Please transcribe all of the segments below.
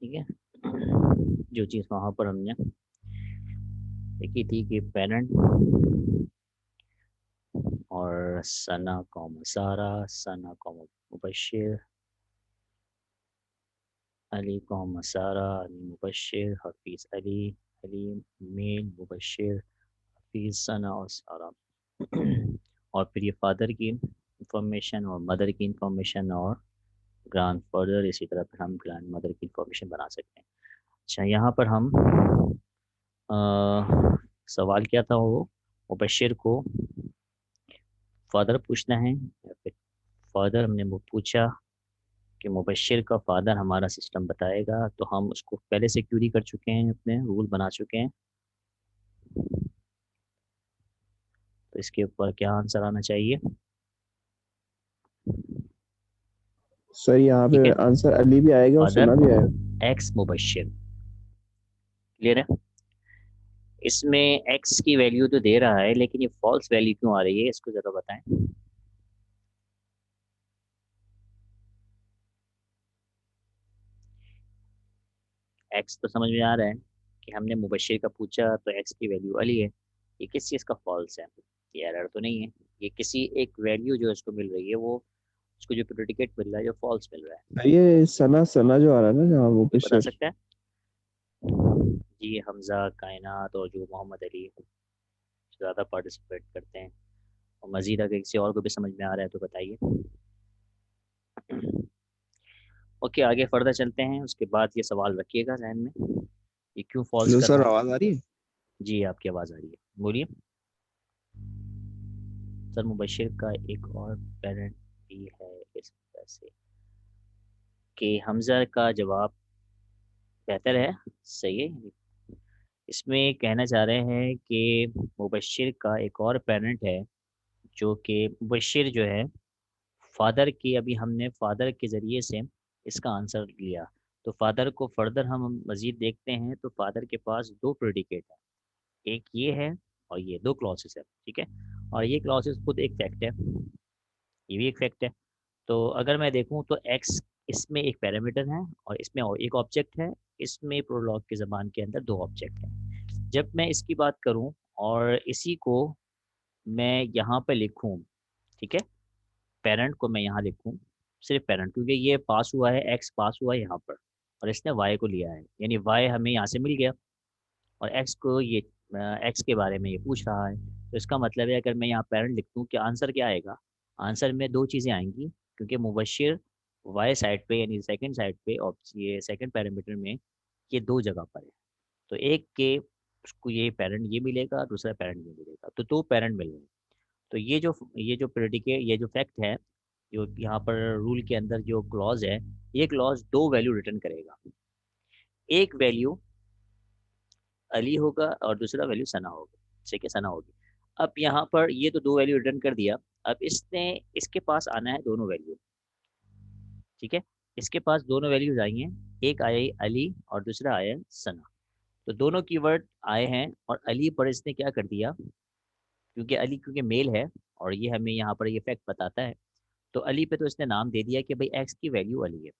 ठीक है। जो चीज़ वहाँ पर हमने देखी थी कि पेरेंट और सना कौम सारा, सना कौम मुबशिर, अली कौम सारा, अली मुबशिर, हफीज़ अली, अली मेल मुबशिर, हफीज़ सना और सारा। और फिर ये फादर की इंफॉर्मेशन और मदर की इंफॉर्मेशन और ग्रैंड फादर, इसी तरह फिर हम ग्रैंड मदर की इंफॉर्मेशन बना सकते हैं। अच्छा, यहाँ पर हम अ, सवाल क्या था वो, मुबशिर को फादर पूछना है या फिर फादर हमने वो पूछा कि मुबशिर का फादर हमारा सिस्टम बताएगा, तो हम उसको पहले से क्यूरी कर चुके हैं, अपने रूल बना चुके हैं। तो इसके ऊपर क्या आंसर आना चाहिए? सर यहाँ ठीक पे है, आंसर अली भी आएगा और फादर सना भी आएगा। एक्स मुबशिर। क्लियर है? इसमें एक्स की वैल्यू तो दे रहा है, लेकिन ये फॉल्स वैल्यू क्यों आ रही है, इसको ज़रा बताएं। एक्स तो समझ में आ रहा है कि हमने मुबशिर का पूछा तो एक्स की वैल्यू अली है। ये किस चीज़ का फॉल्स है? ये एरर तो नहीं है। ये किसी एक वैल्यू जो इसको मिल रही है, वो उसको जो प्रेडिकेट मिल रहा है, जो फॉल्स मिल रहा है। ये सना सना जो आ रहा है ना जहाँ वो कोई बता पिक्चर। सकता है? जी, हमजा, कायनात और जो मोहम्मद अली ज़्यादा पार्टिसिपेट करते हैं। और मज़ीद अगर किसी और को भी समझ में आ रहा है तो बताइए। ओके, आगे फर्दर चलते हैं। उसके बाद ये सवाल रखिएगा जहन में, ये क्यों फॉल्स हेलो कर सर, रहा है। आवाज आ रही है? जी, आपकी आवाज़ आ रही है, बोलिए। सर, मुबशिर का एक और पेरेंट भी है इस वजह से कि हमजा का जवाब बेहतर है, सही है। इसमें कहना चाह रहे हैं कि मुबशिर का एक और पेरेंट है, जो कि मुबशिर जो है फादर की, अभी हमने फादर के ज़रिए से इसका आंसर लिया। तो फादर को फर्दर हम मज़ीद देखते हैं तो फादर के पास दो प्रेडिकेट है, एक ये है और ये दो क्लॉसेस है। ठीक है, और ये क्लॉसेस खुद एक फैक्ट है, ये भी एक फैक्ट है। तो अगर मैं देखूं तो एक्स इसमें एक पैरामीटर है और इसमें और एक ऑब्जेक्ट है। इसमें प्रोलॉग की ज़बान के अंदर दो ऑब्जेक्ट हैं। जब मैं इसकी बात करूं और इसी को मैं यहाँ पे लिखूं, ठीक है, पेरेंट को मैं यहाँ लिखूं, सिर्फ पेरेंट, क्योंकि ये पास हुआ है, एक्स पास हुआ है यहाँ पर और इसने वाई को लिया है, यानी वाई हमें यहाँ से मिल गया और एक्स को ये एक्स के बारे में ये पूछ रहा है। तो इसका मतलब है अगर मैं यहाँ पेरेंट लिख दूँ कि आंसर क्या आएगा, आंसर में दो चीज़ें आएंगी, क्योंकि मुबशिर वाई साइड पे यानी सेकंड साइड पे और ये सेकंड पैरामीटर में ये दो जगह पर है। तो एक के उसको ये पेरेंट ये मिलेगा, दूसरा पेरेंट ये मिलेगा, तो दो पेरेंट मिल रहे हैं। तो ये जो प्रेडिकेट, ये जो फैक्ट है, जो यहाँ पर रूल के अंदर जो क्लॉज है, ये क्लॉज दो वैल्यू रिटर्न करेगा। एक वैल्यू अली होगा और दूसरा वैल्यू सना होगा। ठीक है, सना होगी। अब यहाँ पर ये तो दो वैल्यू रिटर्न कर दिया। अब इसने इसके पास आना है दोनों वैल्यू। ठीक है, इसके पास दोनों वैल्यूज आई हैं, एक आई अली और दूसरा आया सना। तो दोनों कीवर्ड आए हैं और अली पर इसने क्या कर दिया, क्योंकि मेल है और ये हमें यहाँ पर ये फैक्ट बताता है, तो अली पे तो इसने नाम दे दिया कि भाई एक्स की वैल्यू अली है।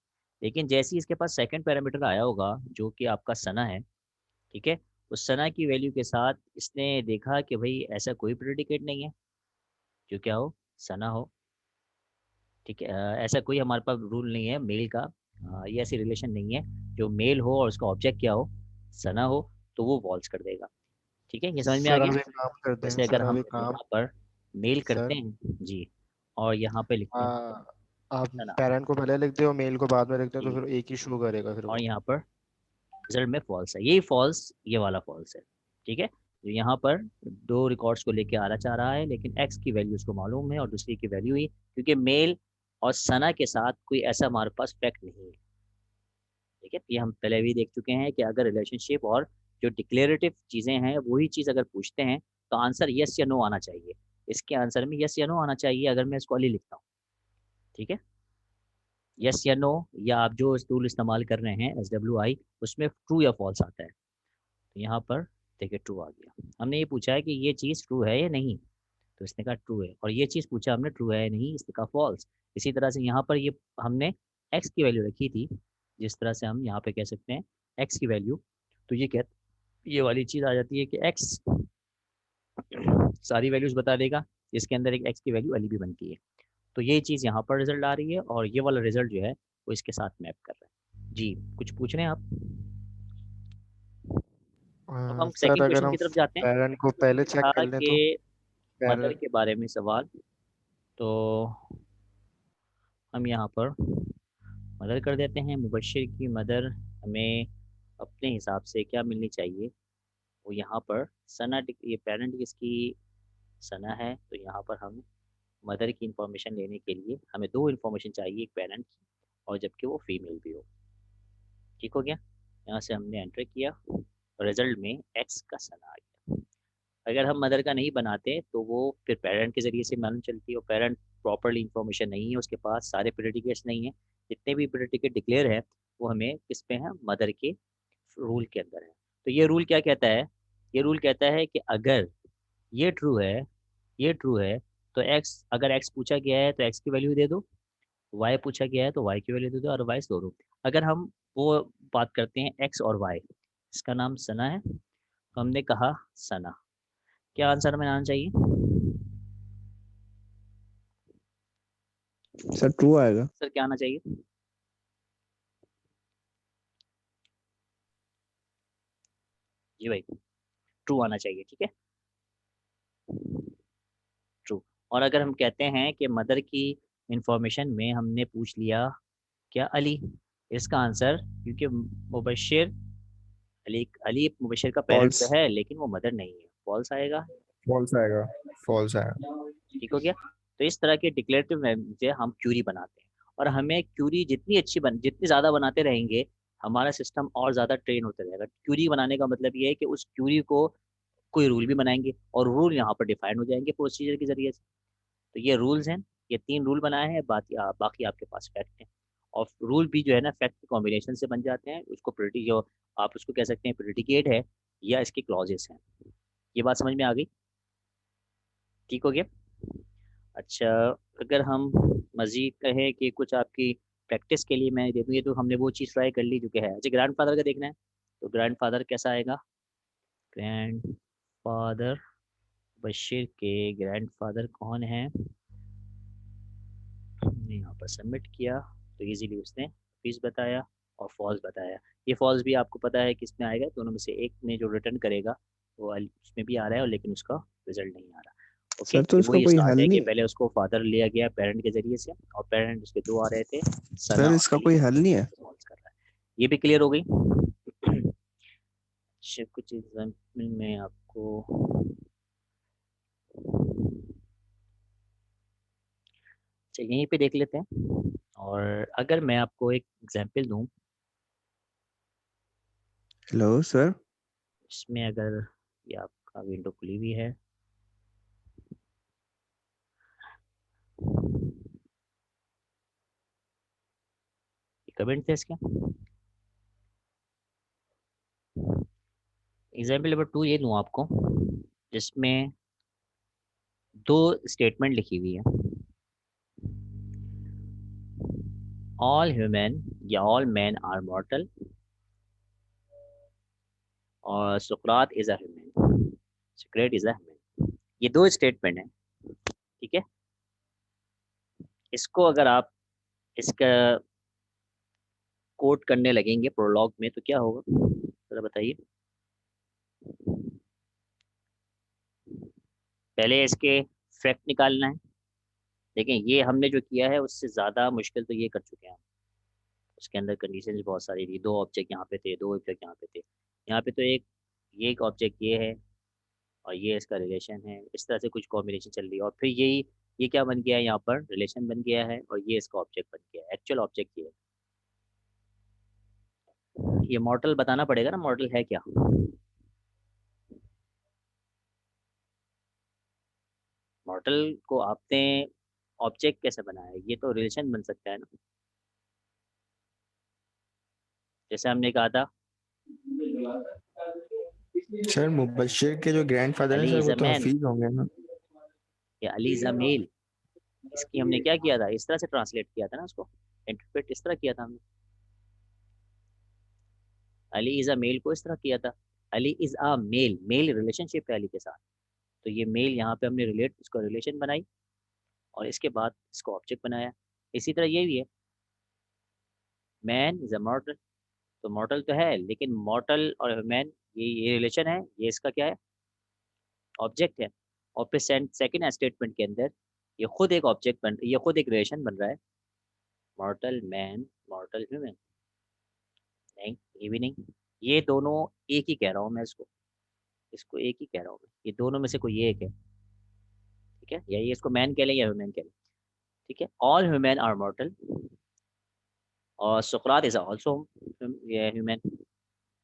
लेकिन जैसे ही इसके पास सेकंड पैरामीटर आया होगा जो कि आपका सना है, ठीक है, उस सना की वैल्यू के साथ इसने देखा कि भाई ऐसा कोई प्रेडिकेट नहीं है जो क्या हो, सना हो। ठीक है, ऐसा कोई हमारे पास रूल नहीं है मेल का, ये ऐसी रिलेशन नहीं है जो मेल हो और उसका ऑब्जेक्ट क्या हो, सना हो, तो वो वॉल्स कर देगा। ठीक है, ये समझ में आ सर गया। आप एक काम करते हैं, जैसे अगर सर आप हम एक काम। यहाँ पर मेल करते सर हैं जी, और यहाँ पे लिखते हैं आप सना पेरेंट को पहले लिखते हो, मेल को बाद में लिखते हैं, तो जी, फिर एक ही शो करेगा फिर और वो। यहाँ पर रिजल्ट में फॉल्स है, यही फॉल्स, ये वाला फॉल्स है। ठीक है, तो यहाँ पर दो रिकॉर्ड्स को लेके आना चाह रहा है, लेकिन एक्स की वैल्यू उसको मालूम है और दूसरी की वैल्यू ही, क्योंकि मेल और सना के साथ कोई ऐसा हमारे पास फैक्ट नहीं है। ठीक है, ये हम पहले भी देख चुके हैं कि अगर रिलेशनशिप और जो डिक्लेरेटिव चीज़ें हैं वही चीज़ अगर पूछते हैं तो आंसर यस या नो आना चाहिए। इसके आंसर में यस या नो आना चाहिए अगर मैं इसको अली लिखता हूँ। ठीक है, यस या नो, या आप जो टूल इस्तेमाल कर रहे हैं SWI, उसमें ट्रू या फॉल्स आता है। तो यहाँ पर देखिए ट्रू आ गया। हमने ये पूछा है कि ये चीज़ ट्रू है या नहीं, तो इसने कहा ट्रू है, और ये चीज़ पूछा हमने ट्रू है या नहीं, इसने कहा फॉल्स। इसी तरह से यहाँ पर ये हमने एक्स की वैल्यू रखी थी, जिस तरह से हम यहाँ पे कह सकते हैं x की वैल्यू, तो ये वाली चीज़ आ जाती है कि x सारी वैल्यूज बता देगा, इसके अंदर एक x की वैल्यू अली भी बनती है। तो ये चीज़ यहाँ पर रिजल्ट आ रही है और ये वाला रिजल्ट जो है वो इसके साथ मैप कर रहा है। जी, कुछ पूछ रहे हैं आप? अब हम सर सेकंड अगर क्वेश्चन हम की तरफ जाते हैं। पेरेंट को पहले ये चेक था कर लें तो कि मदर पेरेंट। के बारे में सवाल, तो हम यहाँ पर मदर कर देते हैं। मुबश्शिर की मदर हमें अपने हिसाब से क्या मिलनी चाहिए, वो यहाँ पर सना, ये पेरेंट किसकी सना है, तो यहाँ पर हम मदर की इंफॉर्मेशन लेने के लिए हमें दो इंफॉर्मेशन चाहिए, एक पेरेंट की और जबकि वो फीमेल भी हो। ठीक हो गया? यहाँ से हमने एंटर किया और रिजल्ट में एक्स का सना आ गया। अगर हम मदर का नहीं बनाते तो वो फिर पेरेंट के ज़रिए से मालूम चलती है, और पेरेंट प्रॉपरली इंफॉर्मेशन नहीं है उसके पास, सारे प्रेडिकेट्स नहीं है, जितने भी प्रेडिकेट डिक्लेयर है वो हमें किस पे हैं, मदर के रूल के अंदर है। तो ये रूल क्या कहता है? ये रूल कहता है कि अगर ये ट्रू है, ये ट्रू है, तो एक्स, अगर एक्स पूछा गया है तो एक्स की वैल्यू दे दो, वाई पूछा गया है तो वाई की वैल्यू दे दो, अदरवाइज दो दो। अगर हम वो बात करते हैं एक्स और वाई, इसका नाम सना है, तो हमने कहा सना, क्या आंसर में आना चाहिए? सर ट्रू आएगा। सर क्या आना चाहिए? जी भाई, ट्रू आना चाहिए, ठीक है, ट्रू। और अगर हम कहते हैं कि मदर की इंफॉर्मेशन में हमने पूछ लिया क्या अली, इसका आंसर, क्योंकि मुबशिर, अली, अली मुबशिर का पेरेंट फॉल्स। तो है लेकिन वो मदर नहीं है, फॉल्स आएगा। फॉल्स आएगा। फॉल्स आएगा। ठीक हो गया? तो इस तरह के डिक्लेरेटिव से हम क्यूरी बनाते हैं, और हमें क्यूरी जितनी ज़्यादा बनाते रहेंगे, हमारा सिस्टम और ज़्यादा ट्रेन होता रहेगा। क्यूरी बनाने का मतलब ये है कि उस क्यूरी को कोई रूल भी बनाएंगे और रूल यहाँ पर डिफाइन हो जाएंगे प्रोसीजर के जरिए से। तो ये रूल्स हैं, ये 3 रूल बनाए हैं, बाकी आपके पास फैक्ट हैं। और रूल भी जो है ना फैक्ट के कॉम्बिनेशन से बन जाते हैं, उसको प्रिटी जो आप उसको कह सकते हैं प्रिडिकेट है या इसके क्लॉजेस हैं। ये बात समझ में आ गई? ठीक हो गया? अच्छा, अगर हम मज़ीद कहें कि कुछ आपकी प्रैक्टिस के लिए मैं दे दूँ, ये तो हमने वो चीज़ ट्राई कर ली जो कि है। अच्छा, ग्रैंडफादर का देखना है, तो ग्रैंडफादर कैसा आएगा? ग्रैंडफादर, बशीर के ग्रैंडफादर कौन है? हमने यहाँ पर सबमिट किया तो इजीली उसने फीस बताया और फॉल्स बताया। ये फॉल्स भी आपको पता है किस में आएगा, दोनों में से एक में जो रिटर्न करेगा वो उसमें भी आ रहा है और लेकिन उसका रिजल्ट नहीं आ रहा। ओके, सर तो ये इसका वही कोई स्टार्ट हल है कि नहीं है? पहले उसको फादर लिया गया पेरेंट के जरिए से, और पेरेंट उसके दो आ रहे थे, सना सर और इसका अली, कोई और हल ये नहीं है? फॉल्स कर रहा है। ये भी क्लियर हो गई। अच्छा, कुछ एग्जाम्पल में आपको, अच्छा यहीं पे देख लेते हैं। और अगर मैं आपको एक एग्जाम्पल दूं, हेलो सर। इसमें अगर ये आपका विंडो खुली हुई है, कमेंट थे इसके। एग्जाम्पल नंबर 2 ये दूं आपको, जिसमें दो स्टेटमेंट लिखी हुई है, ऑल ह्यूमन या ऑल मैन आर मॉर्टल, और सुकरात is a human, Socrates is a human. ये दो स्टेटमेंट है, ठीक है। इसको अगर आप इसका कोट करने लगेंगे प्रोलॉग में तो क्या होगा, जरा बताइए। पहले इसके फैक्ट निकालना है। देखें, ये हमने जो किया है उससे ज़्यादा मुश्किल तो ये कर चुके हैं हम। उसके अंदर कंडीशंस बहुत सारी थी, दो ऑब्जेक्ट यहाँ पे थे, दो ऑब्जेक्ट यहाँ पे थे। यहाँ पे तो ये एक ऑब्जेक्ट ये है और ये इसका रिलेशन है, इस तरह से कुछ कॉम्बिनेशन चल रही है, और फिर ये क्या बन गया है, यहाँ पर रिलेशन बन गया है और ये इसका ऑब्जेक्ट बन गया है, एक्चुअल ऑब्जेक्ट ये है। ये मॉडल बताना पड़ेगा ना, मॉडल है क्या? मॉडल को आपने ऑब्जेक्ट कैसे बनाया है? ये तो रिलेशन बन सकता है ना, जैसे हमने कहा था सर मुबश्शिर के जो ग्रैंडफादर हैं अली सर इज वो अ तो मैन हफीज होंगे ना? या अली इज अ मेल। इसकी हमने क्या किया था, इस तरह से ट्रांसलेट किया था ना उसको, इंटरप्रेट इस तरह किया था हमने। अली इज़ अ मेल को इस तरह किया था, Ali is a male, male relationship है अली के साथ, तो ये मेल यहाँ पे हमने रिलेट इसको रिलेशन बनाई और इसके बाद इसको ऑब्जेक्ट बनाया। इसी तरह ये भी है, मैन इज़ अ मॉर्टल, तो मॉर्टल तो है लेकिन मॉर्टल और मैन ये रिलेशन है, ये इसका क्या है, ऑब्जेक्ट है। और फिर सेकंड स्टेटमेंट के अंदर ये खुद एक ऑब्जेक्ट बन, ये खुद एक रिलेशन बन रहा है, मॉर्टल मैन, मॉर्टल ह्यूमन। नहीं, ये भी नहीं, ये दोनों एक ही कह रहा हूँ मैं इसको, इसको एक ही कह रहा हूँ मैं, ये दोनों में से कोई एक है, ठीक है, या ये इसको मैन कह लें या ह्यूमन कह लें, ठीक है। ऑल ह्यूमन आर मॉर्टल और सुकरात इज आल्सो ह्यूमन।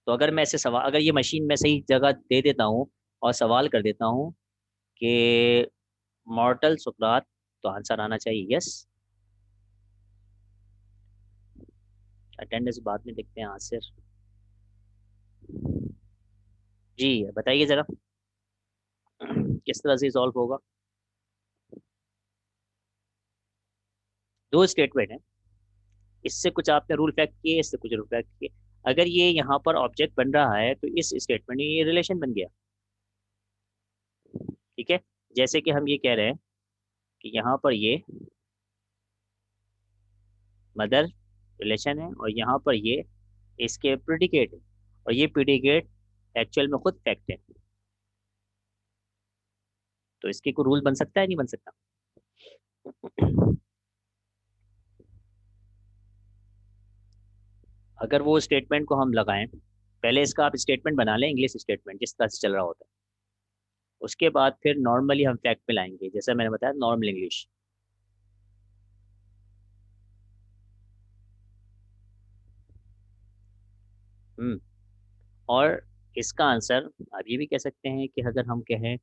तो अगर मैं ऐसे सवाल, अगर ये मशीन में सही जगह दे देता हूँ और सवाल कर देता हूँ कि मॉर्टल सुकरात, तो आंसर आना चाहिए यस। अटेंडेंस बाद में देखते हैं आंसर। जी बताइए ज़रा किस तरह से सॉल्व होगा। दो स्टेटमेंट है, इससे कुछ आपने रूल फैक्ट किए, इससे कुछ रूल फैक्ट किए। अगर ये यहाँ पर ऑब्जेक्ट बन रहा है तो इस स्टेटमेंट में ये रिलेशन बन गया, ठीक है। जैसे कि हम ये कह रहे हैं कि यहाँ पर ये मदर रिलेशन है और यहाँ पर ये इसके प्रिडिकेट है, और ये प्रिडिकेट एक्चुअल में खुद फैक्ट है, तो इसके कोई रूल बन सकता है नहीं बन सकता। अगर वो स्टेटमेंट को हम लगाएं, पहले इसका आप स्टेटमेंट बना लें, इंग्लिश स्टेटमेंट जिस तरह से चल रहा होता है, उसके बाद फिर नॉर्मली हम फैक्ट पे लाएंगे, जैसा मैंने बताया नॉर्मल इंग्लिश। और इसका आंसर आप ये भी कह सकते हैं कि अगर हम कहें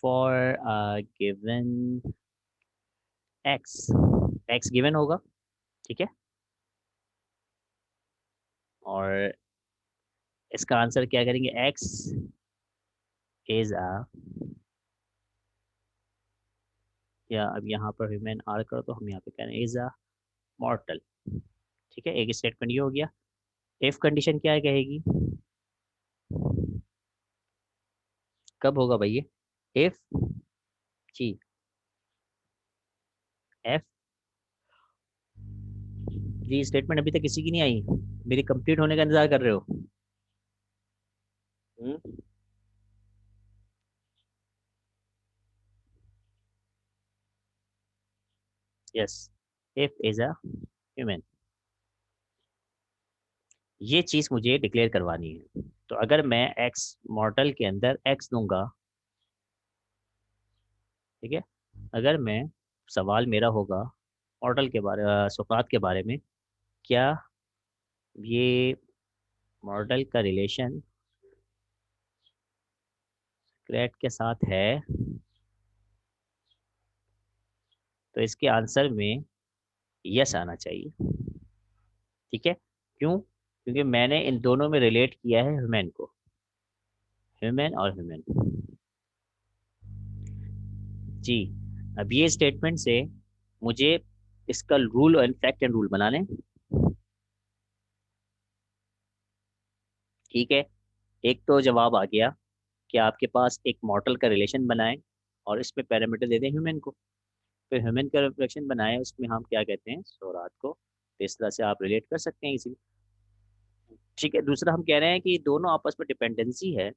for given x, x given होगा, ठीक है, और इसका आंसर क्या करेंगे, एक्स इज अ, या अब यहाँ पर ह्यूमन आर करो तो हम यहाँ पे कह रहे हैं इज अ मॉर्टल, ठीक है। एक स्टेटमेंट ये हो गया। इफ कंडीशन क्या कहेगी, कब होगा भाई ये, if G F, G statement अभी तक किसी की नहीं आई, मेरी कंप्लीट होने का इंतजार कर रहे हो। Yes, if is a human, ये चीज मुझे डिक्लेयर करवानी है। तो अगर मैं एक्स मॉर्टल के अंदर एक्स दूंगा, ठीक है, अगर मैं, सवाल मेरा होगा मॉर्टल के बारे, सुकात के बारे में, क्या ये मॉर्टल का रिलेशन क्रेट के साथ है, तो इसके आंसर में यस आना चाहिए, ठीक है। क्यों, क्योंकि मैंने इन दोनों में रिलेट किया है ह्यूमन को, ह्यूमन और ह्यूमन, जी। अब ये स्टेटमेंट से मुझे इसका रूल और फैक्ट एंड रूल बनाने, ठीक है। एक तो जवाब आ गया कि आपके पास एक मॉडल का रिलेशन बनाएं और इसमें पैरामीटर दे दें ह्यूमन को, फिर ह्यूमन का रिफ्लेक्शन बनाए, उसमें हम क्या कहते हैं सौरात को, तो इस तरह से आप रिलेट कर सकते हैं इसी, ठीक है। दूसरा हम कह रहे हैं कि दोनों आपस में डिपेंडेंसी है,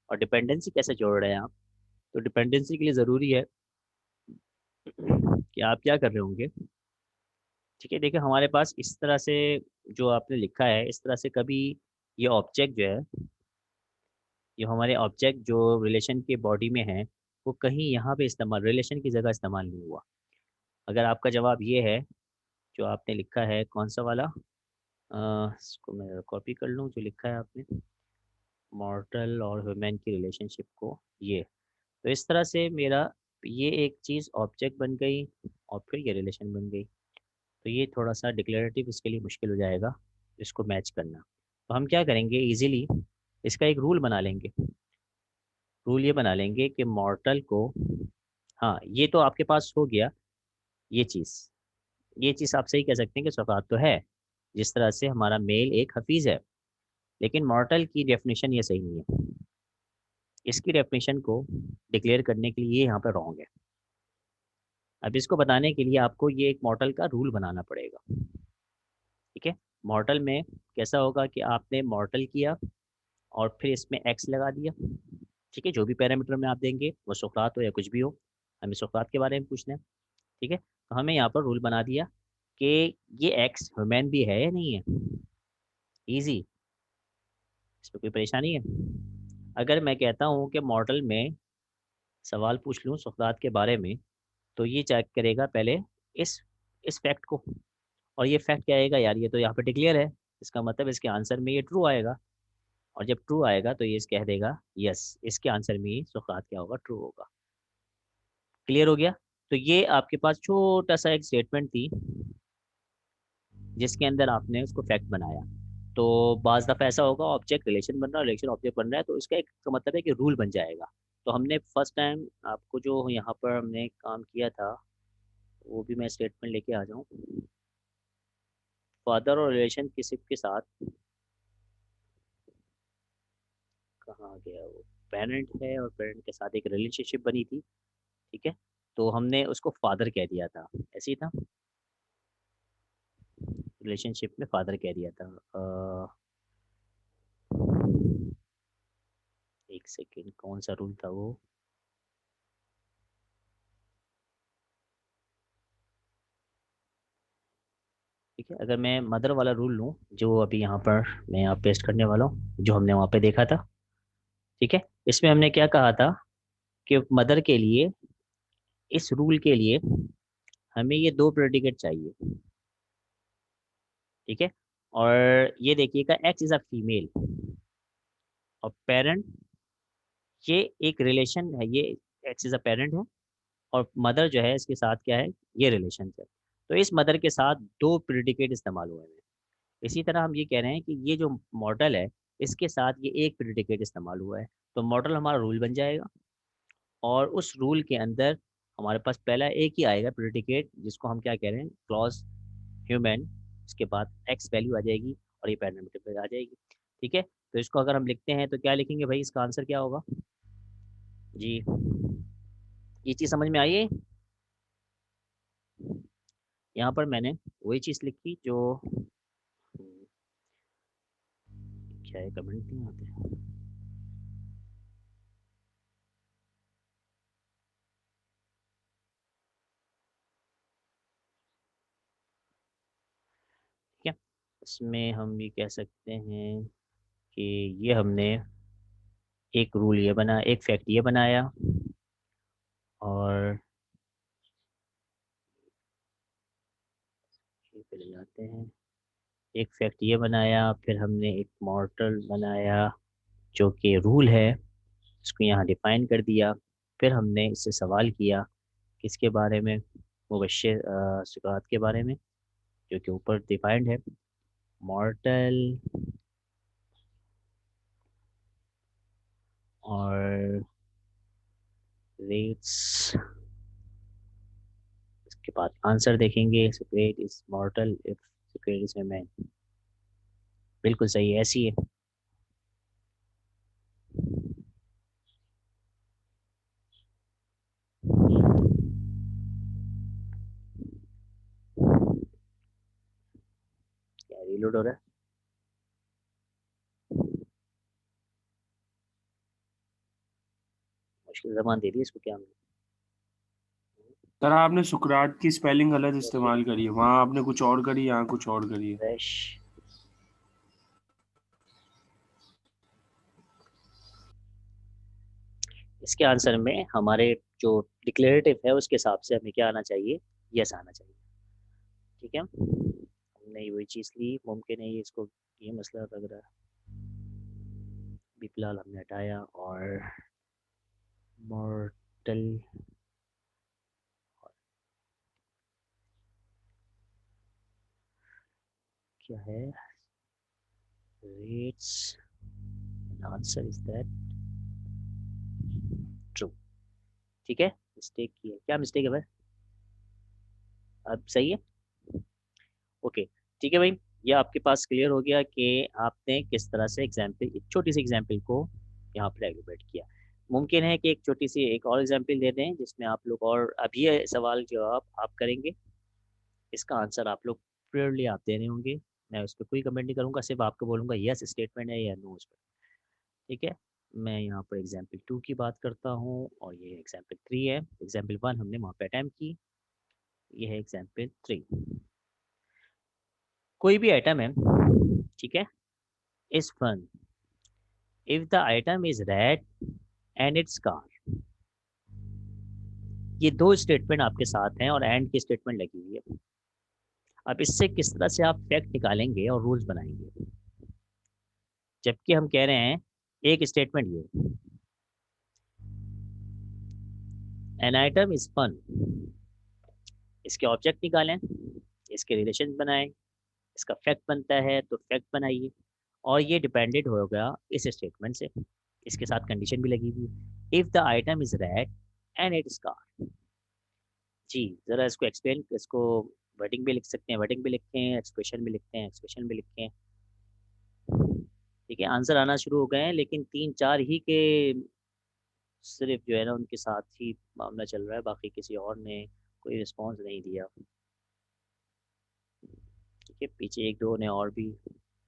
और डिपेंडेंसी कैसे जोड़ रहे हैं आप, तो डिपेंडेंसी के लिए ज़रूरी है कि आप क्या कर रहे होंगे, ठीक है। देखिए हमारे पास इस तरह से जो आपने लिखा है, इस तरह से कभी ये ऑब्जेक्ट जो है, ये हमारे ऑब्जेक्ट जो रिलेशन के बॉडी में है, वो कहीं यहाँ पे इस्तेमाल, रिलेशन की जगह इस्तेमाल नहीं हुआ। अगर आपका जवाब ये है जो आपने लिखा है, कौन सा वाला, इसको मैं कॉपी कर लूँ जो लिखा है आपने, मॉर्टल और ह्यूमन की रिलेशनशिप को, ये, तो इस तरह से मेरा ये एक चीज़ ऑब्जेक्ट बन गई और फिर ये रिलेशन बन गई, तो ये थोड़ा सा डिक्लेरेटिव इसके लिए मुश्किल हो जाएगा इसको मैच करना। तो हम क्या करेंगे, इजीली इसका एक रूल बना लेंगे, रूल ये बना लेंगे कि मॉर्टल को, हाँ ये तो आपके पास हो गया, ये चीज़, ये चीज़ आप सही कह सकते हैं कि सफ़ात तो है, जिस तरह से हमारा मेल एक हफीज़ है, लेकिन मॉर्टल की डेफिनेशन ये सही नहीं है। इसकी डेफिनेशन को डिक्लेयर करने के लिए ये यहाँ पर रॉन्ग है। अब इसको बताने के लिए आपको ये एक मॉर्टल का रूल बनाना पड़ेगा। ठीक है, मॉर्टल में कैसा होगा कि आपने मॉर्टल किया और फिर इसमें एक्स लगा दिया। ठीक है, जो भी पैरामीटर में आप देंगे वो सोक्रात हो या कुछ भी हो, हमें सोक्रात के बारे में पूछना है। ठीक है, तो हमें यहाँ पर रूल बना दिया कि ये एक्स ह्यूमन भी है या नहीं है। इजी, इसमें कोई परेशानी है? अगर मैं कहता हूँ कि मॉडल में सवाल पूछ लूँ सोक्रात के बारे में, तो ये चेक करेगा पहले इस इस फैक्ट को। और ये फैक्ट क्या आएगा यार, ये तो यहाँ पे डिक्लेयर है, इसका मतलब इसके आंसर में ये ट्रू आएगा। और जब ट्रू आएगा तो ये कह देगा यस, इसके आंसर में सोक्रात क्या होगा, ट्रू होगा। क्लियर हो गया? तो ये आपके पास छोटा सा एक स्टेटमेंट थी जिसके अंदर आपने उसको फैक्ट बनाया। तो बाज दफ़ा ऐसा होगा, ऑब्जेक्ट रिलेशन बन रहा है, रिलेशन ऑब्जेक्ट बन रहा है, तो इसका एक का मतलब है कि रूल बन जाएगा। तो हमने फर्स्ट टाइम आपको जो यहाँ पर हमने काम किया था, वो भी मैं स्टेटमेंट लेके आ जाऊँ। फादर और रिलेशन किसी के साथ, कहाँ गया वो, पेरेंट है और पेरेंट के साथ एक रिलेशनशिप बनी थी। ठीक है, तो हमने उसको फादर कह दिया था, ऐसे ही था, रिलेशनशिप में फादर कह दिया था। एक सेकेंड, कौन सा रूल था वो? ठीक है, अगर मैं मदर वाला रूल लूँ जो अभी यहाँ पर मैं यहाँ पेस्ट करने वाला हूँ, जो हमने वहाँ पे देखा था। ठीक है, इसमें हमने क्या कहा था कि मदर के लिए, इस रूल के लिए हमें ये दो प्रेडिकेट चाहिए। ठीक है, और ये देखिएगा एक्स इज अ फीमेल और पेरेंट, ये एक रिलेशन है, ये एक्स इज अ पेरेंट है और मदर जो है इसके साथ क्या है, ये रिलेशन है। तो इस मदर के साथ दो प्रेडिकेट इस्तेमाल हुए हैं। इसी तरह हम ये कह रहे हैं कि ये जो मॉडल है, इसके साथ ये एक प्रेडिकेट इस्तेमाल हुआ है, तो मॉडल हमारा रूल बन जाएगा। और उस रूल के अंदर हमारे पास पहला एक ही आएगा प्रेडिकेट, जिसको हम क्या कह रहे हैं, क्लॉज ह्यूमन। इसके बाद एक्स वैल्यू आ जाएगी और ये पैरामीटर पे आ जाएगी। ठीक है, तो इसको अगर हम लिखते हैं तो क्या लिखेंगे भाई, इसका आंसर क्या होगा जी? ये चीज़ समझ में आई है? यहाँ पर मैंने वही चीज़ लिखी जो, क्या है, कमेंट नहीं आते। ठीक है, इसमें हम ये कह सकते हैं कि ये हमने एक रूल ये बना, एक फैक्ट ये बनाया, और ये पे ले जाते हैं, एक फैक्ट ये बनाया, फिर हमने एक मॉर्टल बनाया जो कि रूल है, इसको यहाँ डिफाइन कर दिया। फिर हमने इससे सवाल किया किसके बारे में, मुबश्शिर सुगात के बारे में, जो कि ऊपर डिफाइंड है, मॉर्टल और रेट्स। इसके बाद आंसर देखेंगे, Socrates is mortal if Socrates is man. बिल्कुल सही है, ऐसी है। क्या रीलोड हो रहा है? मुश्किल जबान दे दी इसको क्या हमने? सर आपने सुकरात की स्पेलिंग गलत ओके, इस्तेमाल करी है, वहाँ आपने कुछ और करी, यहाँ कुछ और करी है। फ्रेश। इसके आंसर में हमारे जो डिक्लेरेटिव है उसके हिसाब से हमें क्या आना चाहिए, यस आना चाहिए। ठीक है, हमने वही चीज़ ली, मुमकिन है ये इसको, ये मसला लग रहा है। भी फिलहाल हमने हटाया और मॉर्टल, क्या है, rates, answer is that true. ठीक है, मिस्टेक की है, क्या मिस्टेक है भाई? अब सही है? ओके, ठीक है भाई, ये आपके पास क्लियर हो गया कि आपने किस तरह से एग्जाम्पल, एक छोटी सी एग्जाम्पल को यहाँ पर एग्रीमेंट किया। मुमकिन है कि एक छोटी सी एक और एग्जाम्पल दे दें जिसमें आप लोग, और अभी ये सवाल जवाब आप करेंगे, इसका आंसर आप लोग प्योरली आप दे रहे होंगे। मैं उस पर कोई कमेंट नहीं करूँगा, सिर्फ आपको बोलूँगा यस स्टेटमेंट है या नो उस पर। ठीक है, मैं यहाँ पर एग्जाम्पल 2 की बात करता हूँ और ये एग्जाम्पल 3 है। एग्जाम्पल 1 हमने वहाँ पे अटैम्प्ट की, ये है एग्जाम्पल 3। कोई भी आइटम है, ठीक है, is fun if the item is red and it's car. ये दो स्टेटमेंट आपके साथ हैं और एंड की स्टेटमेंट लगी हुई है। अब इससे किस तरह से आप फैक्ट निकालेंगे और रूल्स बनाएंगे, जबकि हम कह रहे हैं एक स्टेटमेंट ये, एन आइटम इज फन, इसके ऑब्जेक्ट निकालें, इसके रिलेशन बनाएं, इसका फैक्ट बनता है तो फैक्ट बनाइए, और ये डिपेंडेंट होगा इस स्टेटमेंट से। इसके साथ कंडीशन भी लगी हुई, if the item is red and it is car. जी ज़रा इसको एक्सप्लेन, इसको वर्डिंग भी लिख सकते हैं, वर्डिंग भी लिखते हैं, एक्सप्रेशन भी लिखते हैं, एक्सप्रेशन भी लिखते हैं। ठीक है, आंसर आना शुरू हो गए हैं, लेकिन 3-4 ही के सिर्फ जो है ना उनके साथ ही मामला चल रहा है, बाकी किसी और ने कोई रिस्पॉन्स नहीं दिया। ठीक है, पीछे 1-2 ने और भी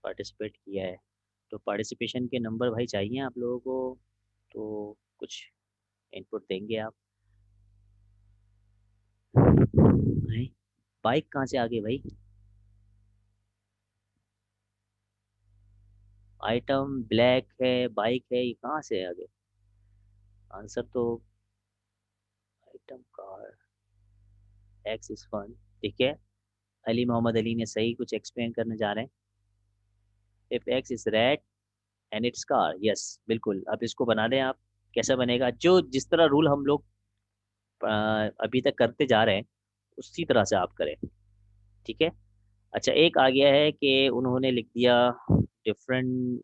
पार्टिसिपेट किया है, तो पार्टिसिपेशन के नंबर भाई चाहिए आप लोगों को, तो कुछ इनपुट देंगे आप। भाई बाइक कहाँ से आ गई भाई? आइटम ब्लैक है, बाइक है, ये कहाँ से आ गए? आंसर तो item car, X is fun. ठीक है, अली मोहम्मद अली ने सही कुछ एक्सप्लेन करने जा रहे हैं। If x is red and it's car, yes बिल्कुल। अब इसको बना दें आप, कैसा बनेगा? जो जिस तरह रूल हम लोग अभी तक करते जा रहे हैं उसी तरह से आप करें। ठीक है, अच्छा एक आ गया है कि उन्होंने लिख दिया डिफरेंट,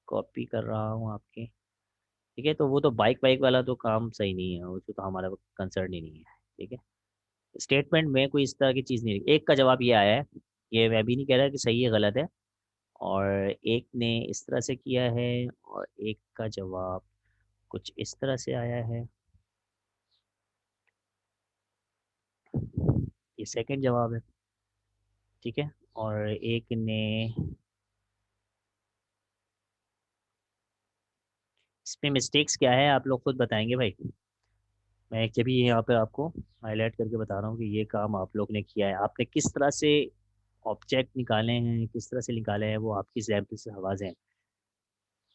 कॉपी कर रहा हूँ आपके। ठीक है, तो वो तो बाइक वाइक वाला तो काम सही नहीं है, उसको तो हमारा कंसर्न ही नहीं है। ठीक है, स्टेटमेंट में कोई इस तरह की चीज़ नहीं लिखी। एक का जवाब ये आया है, ये मैं भी नहीं कह रहा कि सही है गलत है, और एक ने इस तरह से किया है, और एक का जवाब कुछ इस तरह से आया है। ये सेकंड जवाब है। ठीक है, और एक ने, इसमें मिस्टेक्स क्या है आप लोग खुद बताएंगे भाई। मैं एक जब यहाँ पे आपको हाईलाइट करके बता रहा हूँ कि ये काम आप लोग ने किया है, आपने किस तरह से ऑब्जेक्ट निकाले हैं, किस तरह से निकाले हैं, वो आपकी एग्जाम्पल से आवाज़ है।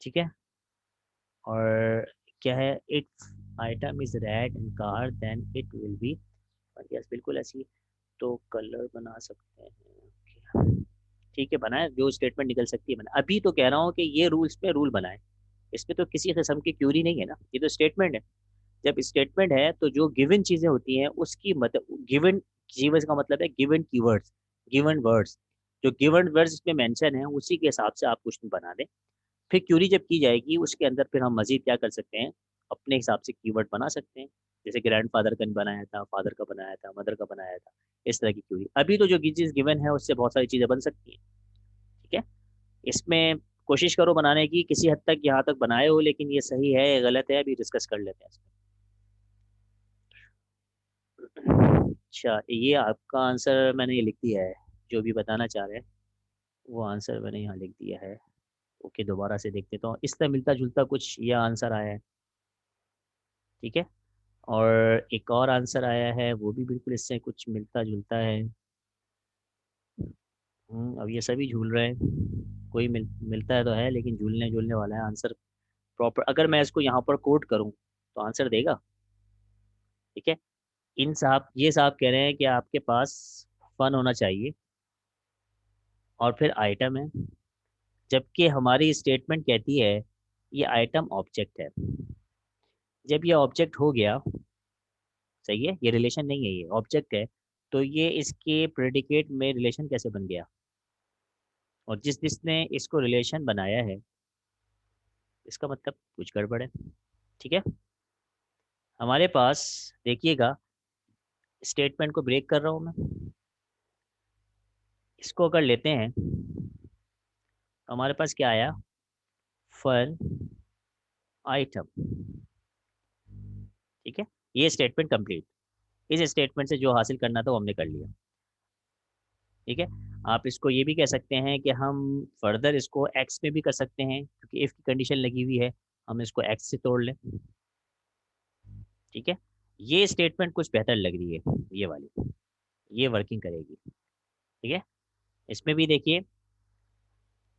ठीक है, और क्या है, it item is red and car then it will be, yes बिल्कुल ऐसी। तो कलर बना सकते हैं। ठीक है, बनाए, जो स्टेटमेंट निकल सकती है बनाए। अभी तो कह रहा हूँ कि ये रूल्स पे रूल बनाए, इसमें तो किसी किस्म की क्यूरी नहीं है ना, ये तो स्टेटमेंट है। जब स्टेटमेंट है तो जो गिवन चीजें होती हैं उसकी मतलब गिवन, कीवर्ड्स का मतलब है गिवन कीवर्ड्स, गिवन वर्ड्स, जो गिवन वर्ड्स इसमें मेंशन है उसी के हिसाब से आप क्वेश्चन बना दें। फिर क्यूरी जब की जाएगी उसके अंदर फिर हम मजीद क्या कर सकते हैं, अपने हिसाब से कीवर्ड बना सकते हैं। जैसे ग्रैंडफादर का बनाया था, फादर का बनाया था, मदर का बनाया था, इस तरह की क्यूरी। अभी तो जो चीज़ गिवन है उससे बहुत सारी चीज़ें बन सकती हैं। ठीक है, इसमें कोशिश करो बनाने की, किसी हद तक यहाँ तक बनाए हो, लेकिन ये सही है या गलत है अभी डिस्कस कर लेते हैं इसमें। अच्छा, ये आपका आंसर मैंने ये लिख दिया है, जो भी बताना चाह रहे हैं वो आंसर मैंने यहाँ लिख दिया है। ओके, दोबारा से देख लेता हूँ, इस तरह मिलता जुलता कुछ यह आंसर आया है। ठीक है, और एक और आंसर आया है, वो भी बिल्कुल इससे कुछ मिलता जुलता है। अब ये सभी झूल रहे हैं, कोई मिलता है तो है, लेकिन झूलने झूलने वाला है आंसर प्रॉपर। अगर मैं इसको यहाँ पर कोट करूँ तो आंसर देगा। ठीक है, इन साहब, ये साहब कह रहे हैं कि आपके पास फन होना चाहिए और फिर आइटम है, जबकि हमारी स्टेटमेंट कहती है ये आइटम ऑब्जेक्ट है। जब ये ऑब्जेक्ट हो गया, सही है, ये रिलेशन नहीं है, ये ऑब्जेक्ट है, तो ये इसके प्रेडिकेट में रिलेशन कैसे बन गया? और जिसने इसको रिलेशन बनाया है इसका मतलब कुछ गड़बड़ है। ठीक है, हमारे पास देखिएगा, स्टेटमेंट को ब्रेक कर रहा हूँ मैं, इसको अगर लेते हैं तो हमारे पास क्या आया, फन आइटम। ठीक है, ये स्टेटमेंट कंप्लीट। इस स्टेटमेंट से जो हासिल करना था वो हमने कर लिया। ठीक है, आप इसको ये भी कह सकते हैं कि हम फर्दर इसको एक्स में भी कर सकते हैं, क्योंकि इफ की कंडीशन लगी हुई है, हम इसको एक्स से तोड़ लें। ठीक है, ये स्टेटमेंट कुछ बेहतर लग रही है, ये वाली, ये वर्किंग करेगी। ठीक है, इसमें भी देखिए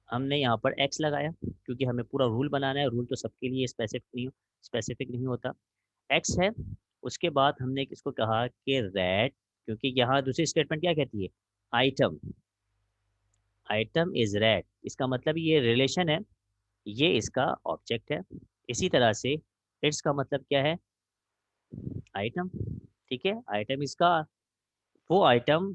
हमने यहाँ पर एक्स लगाया, क्योंकि हमें पूरा रूल बनाना है। रूल तो सबके लिए स्पेसिफिक नहीं होता। एक्स है, उसके बाद हमने इसको कहा कि रेड, क्योंकि यहाँ दूसरी स्टेटमेंट क्या कहती है, आइटम, आइटम इज रेड, इसका मतलब ये रिलेशन है, ये इसका ऑब्जेक्ट है। इसी तरह से इट्स का मतलब क्या है, आइटम। ठीक है, आइटम इसका, वो आइटम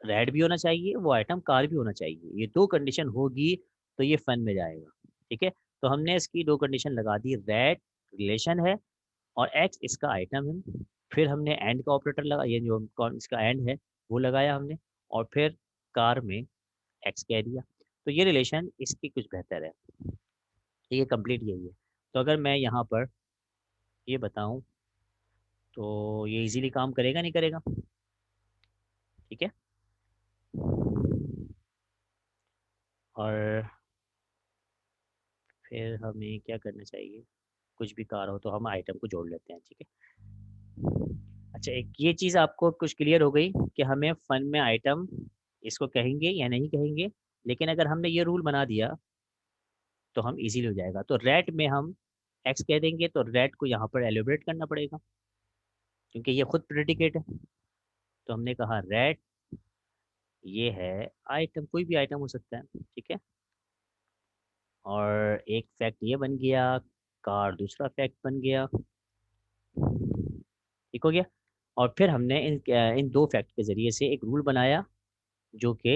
रेड भी होना चाहिए, वो आइटम कार भी होना चाहिए। ये दो कंडीशन होगी तो ये फन में जाएगा। ठीक है, तो हमने इसकी दो कंडीशन लगा दी, रेड रिलेशन है और एक्स इसका आइटम है। फिर हमने एंड का ऑपरेटर लगा, ये जो इसका एंड है वो लगाया हमने, और फिर कार में एक्स कह दिया। तो ये रिलेशन इसकी कुछ बेहतर है। ये कंप्लीट यही है। तो अगर मैं यहाँ पर ये बताऊँ तो ये इजीली काम करेगा नहीं करेगा। ठीक है, और फिर हमें क्या करना चाहिए, कुछ भी कार हो तो हम आइटम को जोड़ लेते हैं। ठीक है, अच्छा एक ये चीज़ आपको कुछ क्लियर हो गई कि हमें फन में आइटम इसको कहेंगे या नहीं कहेंगे। लेकिन अगर हमने ये रूल बना दिया तो हम इजीली हो जाएगा। तो रेट में हम एक्स कह देंगे, तो रेट को यहाँ पर एलिब्रेट करना पड़ेगा, क्योंकि ये खुद प्रेडिकेट है। तो हमने कहा रेट ये है आइटम, कोई भी आइटम हो सकता है। ठीक है, और एक फैक्ट ये बन गया, कार दूसरा फैक्ट बन गया। ठीक हो गया। और फिर हमने इन दो फैक्ट के ज़रिए से एक रूल बनाया, जो कि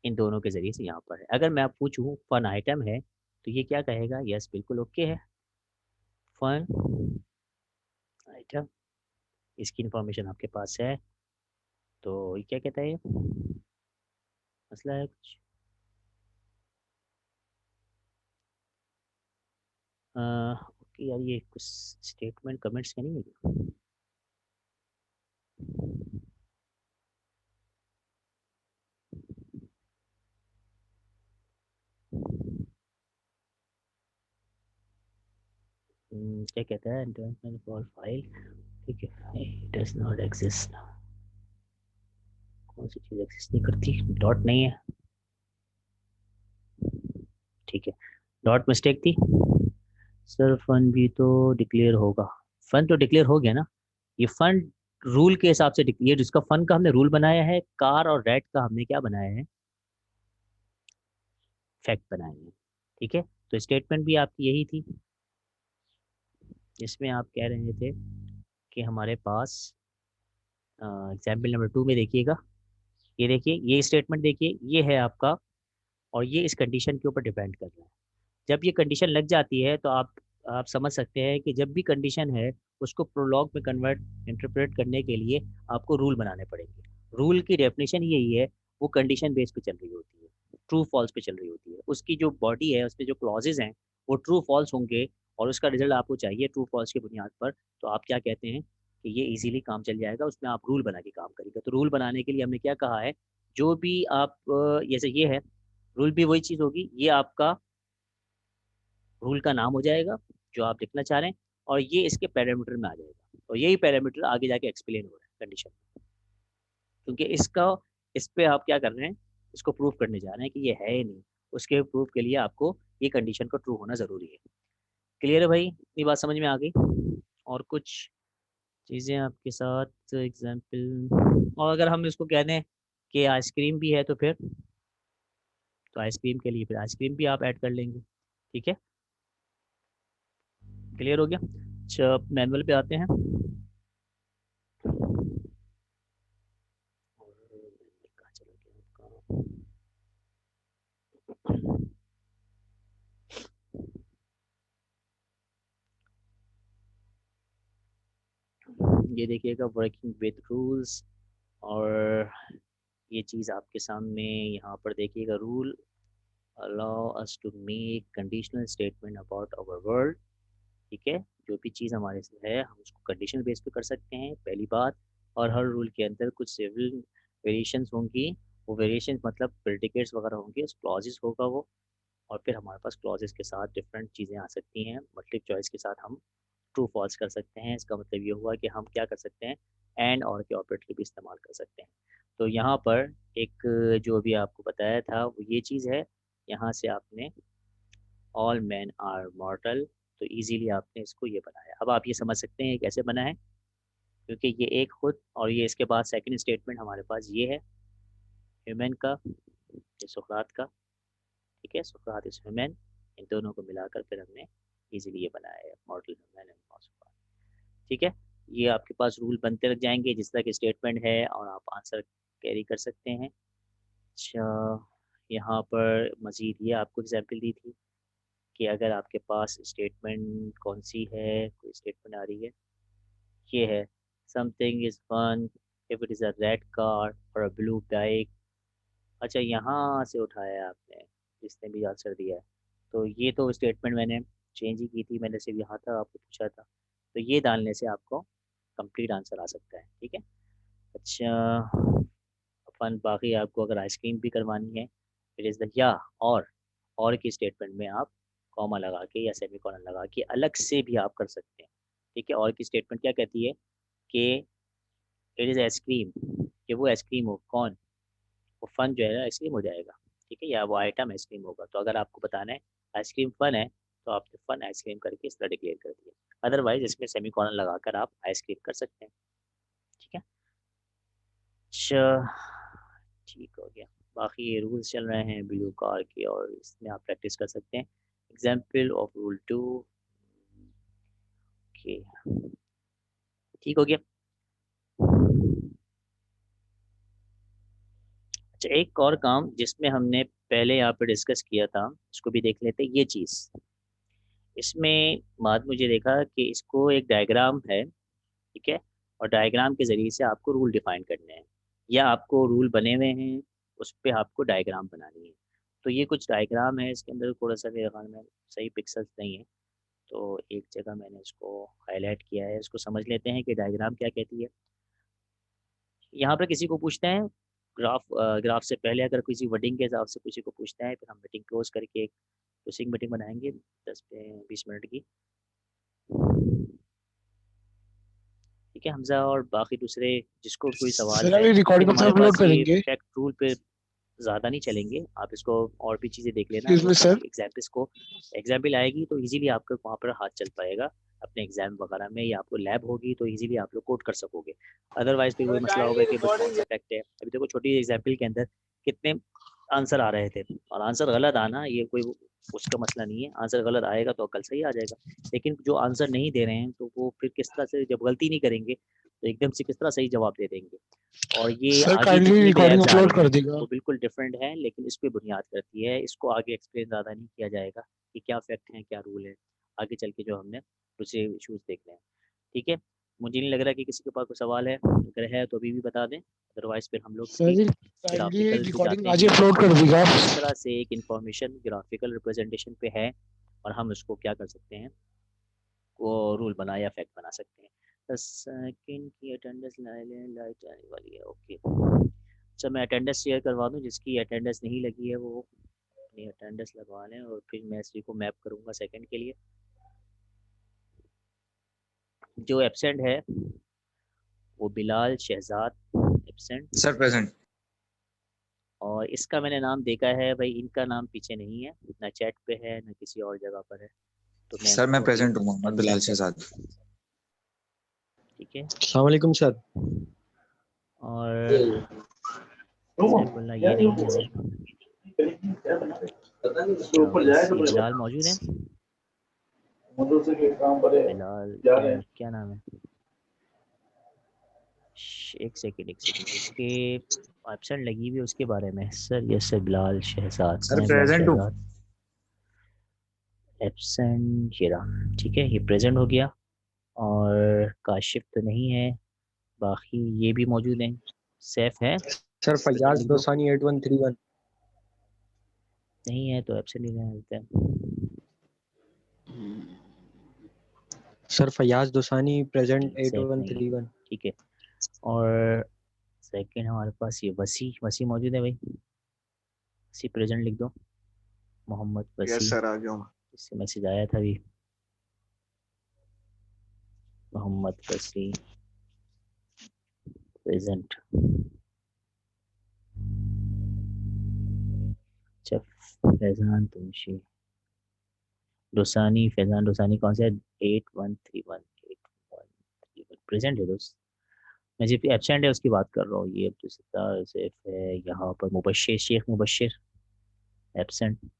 इन दोनों के ज़रिए से यहाँ पर है। अगर मैं पूछूं फन आइटम है तो ये क्या कहेगा, यस बिल्कुल ओके है, फन आइटम, इसकी इंफॉर्मेशन आपके पास है। तो ये क्या कहता है, मसला है कुछ, ओके यार, ये कुछ स्टेटमेंट कमेंट्स के नहीं है। क्या कहता है, इंटरनेशनल फॉर फाइल। ठीक है, डज नॉट एग्जिस्ट, कौन सी चीज़ एग्जिस्ट नहीं करती, डॉट नहीं है। ठीक है, डॉट मिस्टेक थी सर, फन भी तो डिक्लेयर होगा। फन तो डिक्लेयर हो गया ना, ये फन रूल के हिसाब से डिक्लेयर, जिसका फन का हमने रूल बनाया है, कार और रेड का हमने क्या बनाया है, फैक्ट बनाया है। ठीक है, तो स्टेटमेंट भी आपकी यही थी, जिसमें आप कह रहे थे कि हमारे पास एग्जाम्पल नंबर 2 में देखिएगा, ये देखिए, ये स्टेटमेंट देखिए, ये है आपका, और ये इस कंडीशन के ऊपर डिपेंड कर रहा है। जब ये कंडीशन लग जाती है तो आप समझ सकते हैं कि जब भी कंडीशन है, उसको प्रोलॉग में कन्वर्ट इंटरप्रेट करने के लिए आपको रूल बनाने पड़ेंगे। रूल की डेफिनेशन यही है, वो कंडीशन बेस पे चल रही होती है, ट्रू फॉल्स पे चल रही होती है। उसकी जो बॉडी है, उसमें जो क्लॉजेज हैं, वो ट्रू फॉल्स होंगे, और उसका रिजल्ट आपको चाहिए ट्रू फॉल्स की बुनियाद पर। तो आप क्या कहते हैं कि ये इजीली काम चल जाएगा, उसमें आप रूल बना के काम करेंगे। तो रूल बनाने के लिए हमने क्या कहा है, जो भी आप जैसे ये है, रूल भी वही चीज़ होगी, ये आपका रूल का नाम हो जाएगा जो आप लिखना चाह रहे हैं, और ये इसके पैरामीटर में आ जाएगा, और यही पैरामीटर आगे जाके एक्सप्लेन हो रहा है कंडीशन, क्योंकि इसका, इस पे आप क्या कर रहे हैं, इसको प्रूव करने जा रहे हैं कि ये है ही नहीं। उसके प्रूफ के लिए आपको ये कंडीशन का ट्रू होना ज़रूरी है। क्लियर है भाई, इतनी बात समझ में आ गई। और कुछ चीज़ें आपके साथ एग्जाम्पल, और अगर हम इसको कह दें कि आइसक्रीम भी है तो फिर, तो आइसक्रीम के लिए फिर आइसक्रीम भी आप ऐड कर लेंगे। ठीक है, क्लियर हो गया। अच्छा, मैनुअल पे आते हैं। और कहाँ चला गया आपका? ये देखिएगा, वर्किंग विद रूल्स, और ये चीज़ आपके सामने यहाँ पर देखिएगा, rule allow us to make conditional statement about our world. ठीक है, जो भी चीज़ हमारे से है हम उसको कंडीशनल बेस पे कर सकते हैं, पहली बात। और हर रूल के अंदर कुछ सिविल वेरिएशंस होंगी, वो वेरिएशंस मतलब प्रेडिकेट्स वगैरह होंगे, उस क्लॉजेस होगा वो। और फिर हमारे पास क्लॉजेस के साथ डिफरेंट चीज़ें आ सकती हैं, मल्टीपल चॉइस के साथ हम ट्रू फॉल्स कर सकते हैं। इसका मतलब ये हुआ कि हम क्या कर सकते हैं, एंड और के ऑपरेटर भी इस्तेमाल कर सकते हैं। तो यहाँ पर एक जो भी आपको बताया था वो ये चीज़ है, यहाँ से आपने ऑल मैन आर मॉर्टल, तो इजीली आपने इसको ये बनाया। अब आप ये समझ सकते हैं ये कैसे बना है, क्योंकि ये एक खुद और ये इसके बाद सेकंड स्टेटमेंट हमारे पास ये है ह्यूमन का, ये सुकरात का। ठीक है, सुकरात इज ह्यूमन, इन दोनों को मिलाकर फिर हमने इजीली ये बनाया है मॉर्टल ह्यूमन एंड सुकरात। ठीक है, ये आपके पास रूल बनते रह जाएंगे जिस तरह के स्टेटमेंट है, और आप आंसर कैरी कर सकते हैं। अच्छा, यहाँ पर मज़ीद ये आपको एग्जाम्पल दी थी कि अगर आपके पास स्टेटमेंट कौन सी है, कोई स्टेटमेंट आ रही है, ये है something is fun if it is a red car और अ ब्लू बाइक। अच्छा, यहाँ से उठाया है आपने, जिसने भी आंसर दिया है। तो ये तो स्टेटमेंट मैंने चेंज ही की थी, मैंने सिर्फ यहाँ था आपको पूछा था, तो ये डालने से आपको कंप्लीट आंसर आ सकता है। ठीक है, अच्छा, अपन बाकी आपको अगर आइसक्रीम भी करवानी है, इट इज़ द या और की स्टेटमेंट में आप कॉमा लगा के या सेमीकोलन लगा के अलग से भी आप कर सकते हैं। ठीक है, और की स्टेटमेंट क्या कहती है कि इट इज़ आइसक्रीम, कि वो आइसक्रीम हो, कौन, वो फन जो है आइसक्रीम हो जाएगा। ठीक है, या वो आइटम आइसक्रीम होगा। तो अगर आपको बताना है आइसक्रीम फन है, तो आपने फन आइसक्रीम करके इस तरह डिक्लेयर कर दिया। अदरवाइज इसमें सेमीकोलन लगाकर आप आइसक्रीम कर सकते हैं। ठीक है, अच्छा, ठीक हो गया। बाकी ये रूल्स चल रहे हैं ब्लू कार के, और इसमें आप प्रैक्टिस कर सकते हैं। Example of rule 2। ओके, ठीक हो गया। अच्छा, एक और काम जिसमें हमने पहले यहाँ पे डिस्कस किया था, इसको भी देख लेते हैं। ये चीज़ इसमें बात मुझे देखा कि इसको एक डायग्राम है, ठीक है, और डायग्राम के ज़रिए से आपको रूल डिफाइन करने हैं, या आपको रूल बने हुए हैं उस पर आपको डायग्राम बनानी है। तो ये कुछ डायग्राम है, इसके अंदर थोड़ा सा मेरे ख्याल में सही पिक्सल्स नहीं है, तो एक जगह मैंने इसको हाईलाइट किया है। इसको समझ लेते हैं कि डायग्राम क्या कहती है। यहाँ पे किसी को पूछते हैं ग्राफ से पहले अगर किसी वर्डिंग के हिसाब से किसी को पूछता है, फिर हम मीटिंग क्लोज करके एक क्लोजिंग मीटिंग बनाएंगे 10 से 20 मिनट की। ठीक है हमजा, और बाकी दूसरे जिसको कोई सवाल सर है, अभी फिर रिकॉर्डिंग कब हमारे तक अपलोड पास ये करेंगे? फैक्ट रूल पे ज़्यादा नहीं चलेंगे, आप इसको और भी चीज़ें देख लेना। एक्सक्यूज अगर मी कोई सर। एग्जाम्पल्स को एग्जाम्पल आएगी तो इजीली आपका वहाँ पर हाथ चल पाएगा अपने एग्जाम वगैरह में, या आपको लैब होगी तो इजीली आप लोग कोड कर सकोगे। अदरवाइज फिर वही मसला होगा कि बस कौन सा फैक्ट है। अभी देखो छोटी एग्जाम्पल के अंदर कितने आंसर आ रहे थे, और आंसर गलत आना ये कोई उसका मसला नहीं है, आंसर गलत आएगा तो कल सही आ जाएगा। लेकिन जो आंसर नहीं दे रहे हैं तो वो फिर किस तरह से, जब गलती नहीं करेंगे तो एकदम से किस तरह सही जवाब दे देंगे। और ये सर आगे काइंडली जितनी भी रिकॉर्डिंग लैब्स आ अपलोड रही कर हैं देगा। वो बिल्कुल डिफरेंट है, लेकिन इस पे बुनियाद करती है। इसको आगे एक्सप्लेन ज़्यादा नहीं किया जाएगा कि क्या फैक्ट है क्या रूल है, आगे चल के जो हमने दूसरे इशूज़ देखने हैं। ठीक है, मुझे नहीं लग रहा कि किसी के पास कोई सवाल है, अगर है तो अभी भी बता दें, अदरवाइज फिर हम लोग सर किसी जी काइंडली ग्राफिकल पे रिकॉर्डिंग जाते आज ही हैं अपलोड कर देगा। कि किस तरह से एक इंफॉर्मेशन ग्राफिकल रिप्रेजेंटेशन पे है, और हम उसको क्या कर सकते हैं, वो रूल बना या फैक्ट बना सकते हैं। सेकंड की अटेंडेंस लाइट आने वाली है। ओके, अच्छा मैं अटेंडेंस शेयर करवा दूं, जिसकी अटेंडेंस नहीं लगी है वो अपनी अटेंडेंस लगवा लें, और फिर मैं इसी को मैप करूंगा सेकंड के लिए। जो एब्सेंट है वो Bilal Shahzad absent, sir present. और इसका मैंने नाम देखा है भाई, इनका नाम पीछे नहीं है, ना चैट पे है ना किसी और जगह पर है, तो मैं सर मैं इनको अभी प्रेजेंट हूँ, मोहम्मद बिलाल एब्सेंट कर शहजाद। दूंगा। ठीक है, अस्सलाम वालेकुम सर। और सैफुल्ला ये नहीं है, अच्छा बस ये बिलाल मौजूद है। बिलाल क्या क्या नाम है, एक सेकंड इसके एब्सेंट लगी हुई है उसके बारे में। Sir yes sir, Bilal Shahzad, sir कहाँ है बिलाल प्रेजेंट हूँ। शहजाद, एब्सेंट ये रहा। ठीक है, ये प्रेजेंट हो गया, और काशिफ तो नहीं है, बाकी ये भी मौजूद हैं। सैफ है, सर फैयाज लिख दो। दोसानी 8131। नहीं है तो एब्सेंट ही रहने देते हैं। सर फैयाज दोसानी प्रेजेंट सेफ नहीं है, 8131। ठीक है। और सेकंड हमारे पास ये वसी मौजूद है भाई, वसी प्रेजेंट लिख दो। मोहम्मद वसी। यस सर, आ गया हूँ। इससे मैसेज आया था अभी। मोहम्मद वसी प्रेजेंट। अच्छा, फैजान तुमशी दोसानी, फैजान दोसानी कौन सा है? 8131 प्रेजेंट है दोस्त। मैं जिस एब्सेंट है उसकी बात कर रहा हूँ। ये अब्दुल सत्तार सैफ है, यहाँ पर मुबश्शिर, शेख मुबश्शिर एब्सेंट, नहीं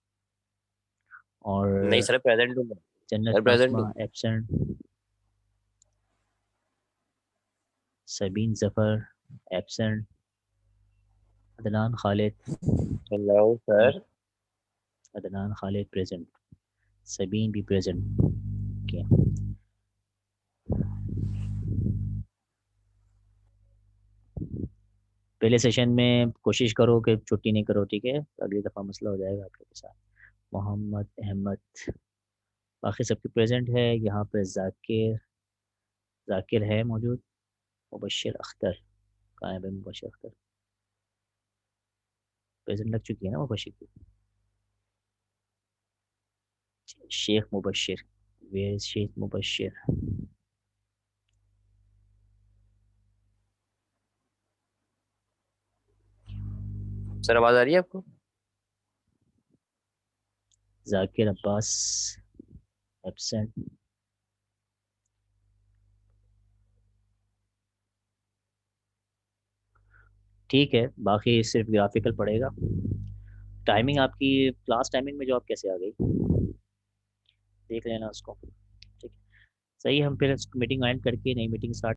और सर प्रेजेंट हूँ मैं। जन्नत सर प्रेजेंट फातिमा हूँ। Absent, Sabeen Zafar absent, Adnan Khalid, hello sir. Adnan Khalid present, Sabeen भी प्रेजेंट। ओके, पहले सेशन में कोशिश करो कि छुट्टी नहीं करो, ठीक है? अगली दफ़ा मसला हो जाएगा आपके साथ। मोहम्मद अहमद, बाकी सबकी प्रेजेंट है। यहाँ पे जाकिर है मौजूद। मुबश्शिर अख्तर, कहाँ है भाई मुबश्शिर अख्तर? प्रेजेंट लग चुकी है ना मुबश्शिर की। शेख मुबश्शिर, वेयर शेख मुबश्शिर? सर आवाज आ रही है आपको? जाकिर अब्बास एब्सेंट, ठीक है। बाकी सिर्फ ग्राफिकल पड़ेगा। टाइमिंग आपकी क्लास टाइमिंग में जो आप कैसे आ गई, देख लेना उसको, ठीक है? सही, हम फिर मीटिंग एंड करके नई मीटिंग स्टार्ट